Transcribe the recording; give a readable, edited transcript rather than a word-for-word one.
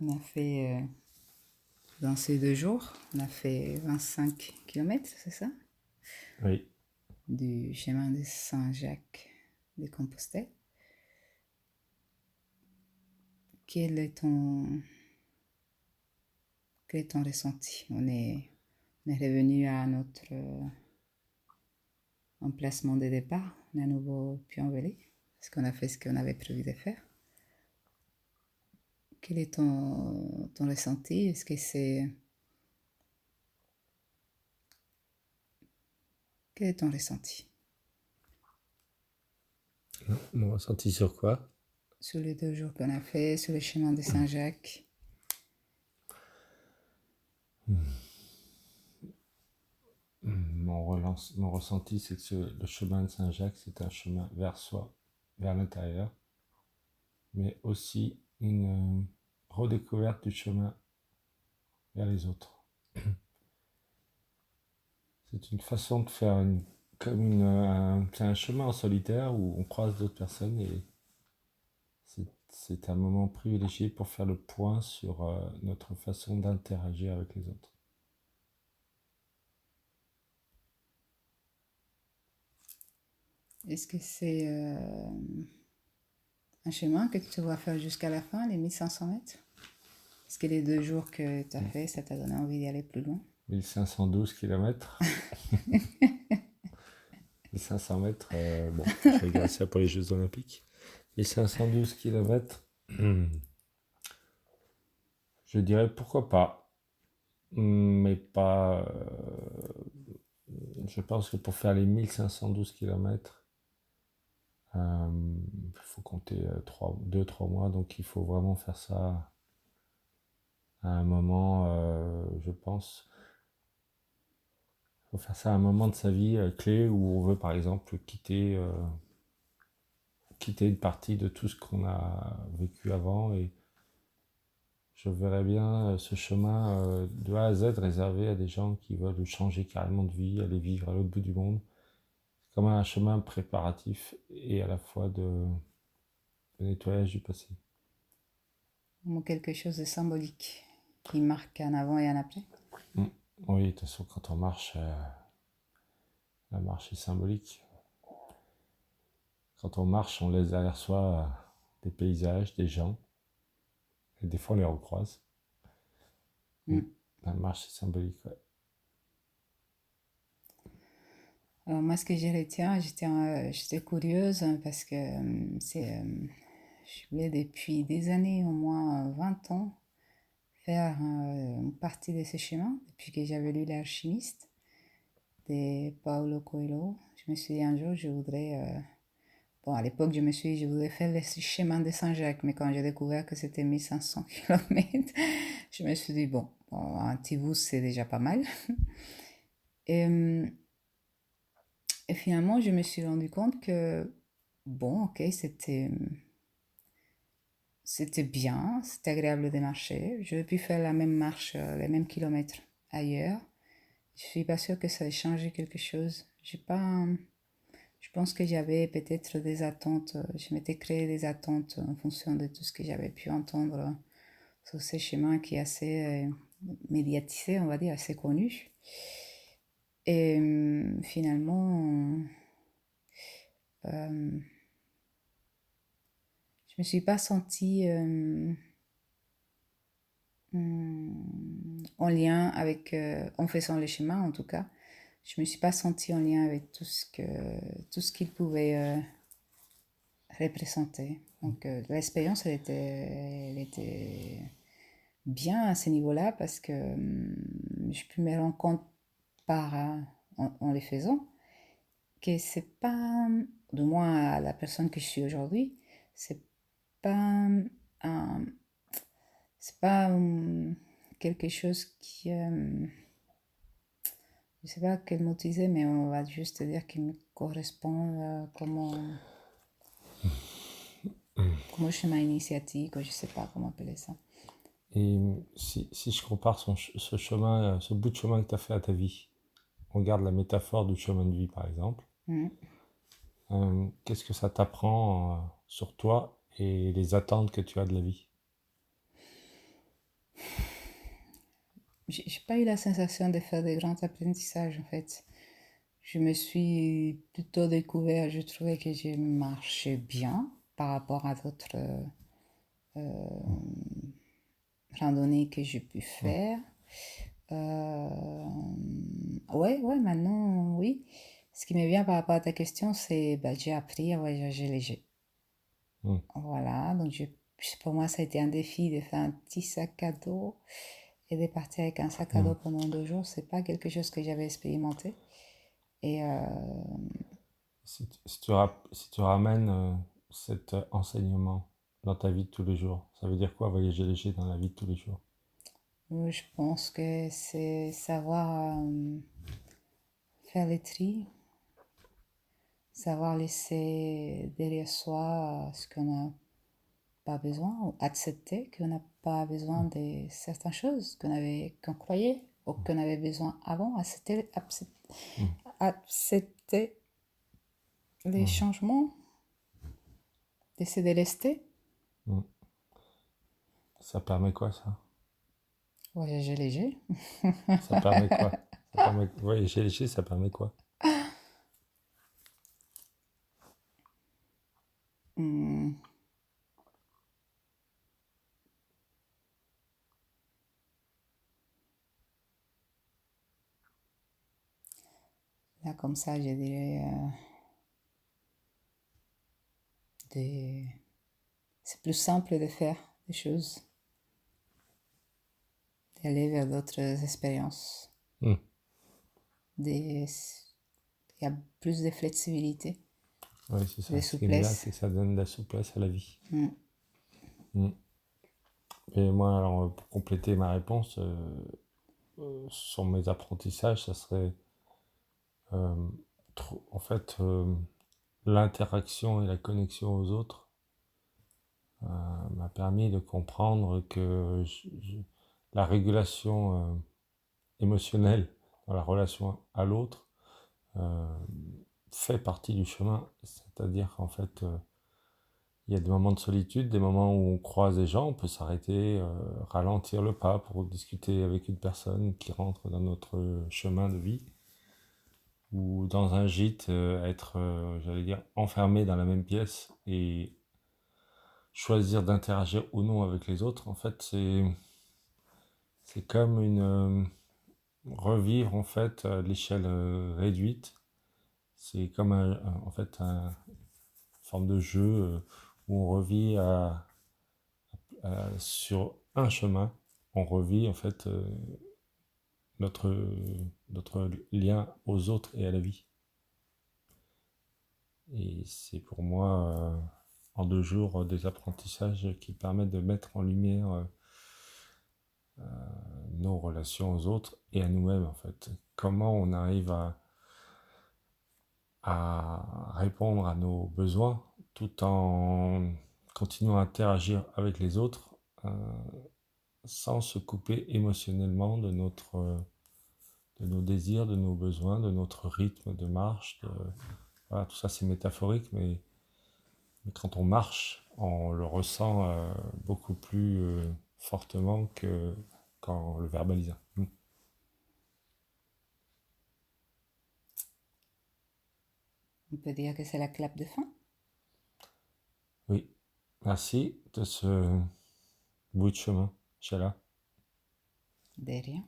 On a fait, dans ces 2 jours, on a fait 25 kilomètres, c'est ça? Oui. Du chemin de Saint-Jacques de Compostelle. Quel est ton, quel est ton ressenti? On est revenu à notre emplacement de départ. On est à nouveau Puy-en-Velay. Est-ce qu'on a fait ce qu'on avait prévu de faire? Quel est ton ressenti? Est-ce que c'est... Quel est ton ressenti Mon ressenti sur quoi? sur les 2 jours qu'on a fait, sur le chemin de Saint-Jacques? Mon ressenti, c'est que le chemin de Saint-Jacques, c'est un chemin vers soi, vers l'intérieur, mais aussi une redécouverte du chemin vers les autres. C'est une façon de faire c'est un chemin en solitaire où on croise d'autres personnes et c'est un moment privilégié pour faire le point sur notre façon d'interagir avec les autres. Est-ce que c'est un chemin que tu te vois faire jusqu'à la fin, les 1500 mètres? Est-ce que les 2 jours que tu as fait, ça t'a donné envie d'y aller plus loin? 1512 km. 1500 mètres, bon, je regarde ça pour les Jeux Olympiques. 1512 km, je dirais pourquoi pas, mais pas. Je pense que pour faire les 1512 km, il faut compter 2-3 mois, donc il faut vraiment faire ça à un moment, je pense. Il faut faire ça à un moment de sa vie clé où on veut par exemple quitter une partie de tout ce qu'on a vécu avant et je verrais bien ce chemin de A à Z réservé à des gens qui veulent changer carrément de vie, aller vivre à l'autre bout du monde. C'est comme un chemin préparatif et à la fois de nettoyage du passé. Ou quelque chose de symbolique qui marque un avant et un après? Mm. Oui, de toute façon, quand on marche, la marche est symbolique. Quand on marche, on laisse derrière soi des paysages, des gens, et des fois on les recroise. Mm. La marche est symbolique, ouais. Alors moi, ce que je retiens, j'étais curieuse parce que je voulais depuis des années, au moins 20 ans, faire une partie de ce chemin, depuis que j'avais lu L'Alchimiste de Paulo Coelho. Je me suis dit un jour, je voudrais... bon, à l'époque, je me suis dit, je voudrais faire le chemin de Saint-Jacques, mais quand j'ai découvert que c'était 1500 km, je me suis dit, bon, un petit bout, c'est déjà pas mal. Et, et finalement, je me suis rendu compte que, bon, ok, c'était bien, c'était agréable de marcher. J'aurais pu faire la même marche, les mêmes kilomètres ailleurs. Je suis pas sûre que ça ait changé quelque chose. J'ai pas, je pense que j'avais peut-être des attentes, je m'étais créé des attentes en fonction de tout ce que j'avais pu entendre sur ces chemins qui est assez médiatisé, on va dire, assez connu. Et finalement, euh, je me suis pas sentie en lien avec, en faisant les chemins en tout cas, je me suis pas sentie en lien avec tout ce qu'il pouvait représenter. Donc l'expérience, elle était bien à ce niveau-là parce que je peux me rendre compte en les faisant que c'est pas, du moins à la personne que je suis aujourd'hui, c'est pas un, c'est pas quelque chose qui, je sais pas quel mot utiliser, mais on va juste dire qu'il me correspond comme chemin initiatique, ou je sais pas comment appeler ça. Et si je compare ce chemin, ce bout de chemin que tu as fait à ta vie, on regarde la métaphore du chemin de vie par exemple, Mm. qu'est-ce que ça t'apprend sur toi et les attentes que tu as de la vie? j'ai pas eu la sensation de faire des grands apprentissages en fait. Je me suis plutôt découvert, je trouvais que je marchais bien par rapport à d'autres randonnées que j'ai pu Mm, faire. Euh, ouais, ouais, maintenant, oui. Ce qui me vient par rapport à ta question, c'est bah, j'ai appris à voyager léger. mm, Voilà, donc pour moi, ça a été un défi de faire un petit sac à dos et de partir avec un sac à mm. dos pendant 2 jours. C'est pas quelque chose que j'avais expérimenté. Et Si tu ramènes cet enseignement dans ta vie de tous les jours, ça veut dire quoi voyager léger dans la vie de tous les jours? je pense que c'est savoir faire les tris, savoir laisser derrière soi ce qu'on n'a pas besoin, ou accepter qu'on n'a pas besoin Mm, de certaines choses qu'on croyait ou qu'on avait besoin avant, mm, accepter les mm, changements, laisser délester, mm. Ça permet quoi ça? voyager léger. Ça permet quoi? Ça permet... Voyager léger, ça permet quoi? Hmm, là, comme ça, je dirais, des... c'est plus simple de faire des choses, d'aller vers d'autres expériences. Mm. Il y a plus de flexibilité, Oui, c'est de ça. Ce qui est bien, souplesse. c'est que ça donne de la souplesse à la vie. Hmm. Mm. Et moi, alors, pour compléter ma réponse, sur mes apprentissages, ça serait euh, en fait l'interaction et la connexion aux autres m'a permis de comprendre que la régulation émotionnelle dans la relation à l'autre euh, fait partie du chemin. C'est-à-dire qu'en fait, il y a des moments de solitude, des moments où on croise des gens, on peut s'arrêter, ralentir le pas pour discuter avec une personne qui rentre dans notre chemin de vie, ou dans un gîte, être, j'allais dire, enfermé dans la même pièce et choisir d'interagir ou non avec les autres. En fait, c'est comme une revivre en fait à l'échelle réduite. C'est comme en fait une forme de jeu où on revit sur un chemin, on revit en fait notre, notre lien aux autres et à la vie. Et c'est pour moi, en 2 jours, des apprentissages qui permettent de mettre en lumière nos relations aux autres et à nous-mêmes en fait. Comment on arrive à répondre à nos besoins tout en continuant à interagir avec les autres sans se couper émotionnellement de nos désirs, de nos besoins, de notre rythme de marche. Voilà, tout ça c'est métaphorique, mais quand on marche, on le ressent beaucoup plus fortement que qu'en le verbalisant. On peut dire que c'est la clap de fin. Oui, merci de ce bout de chemin, Sheila. De rien.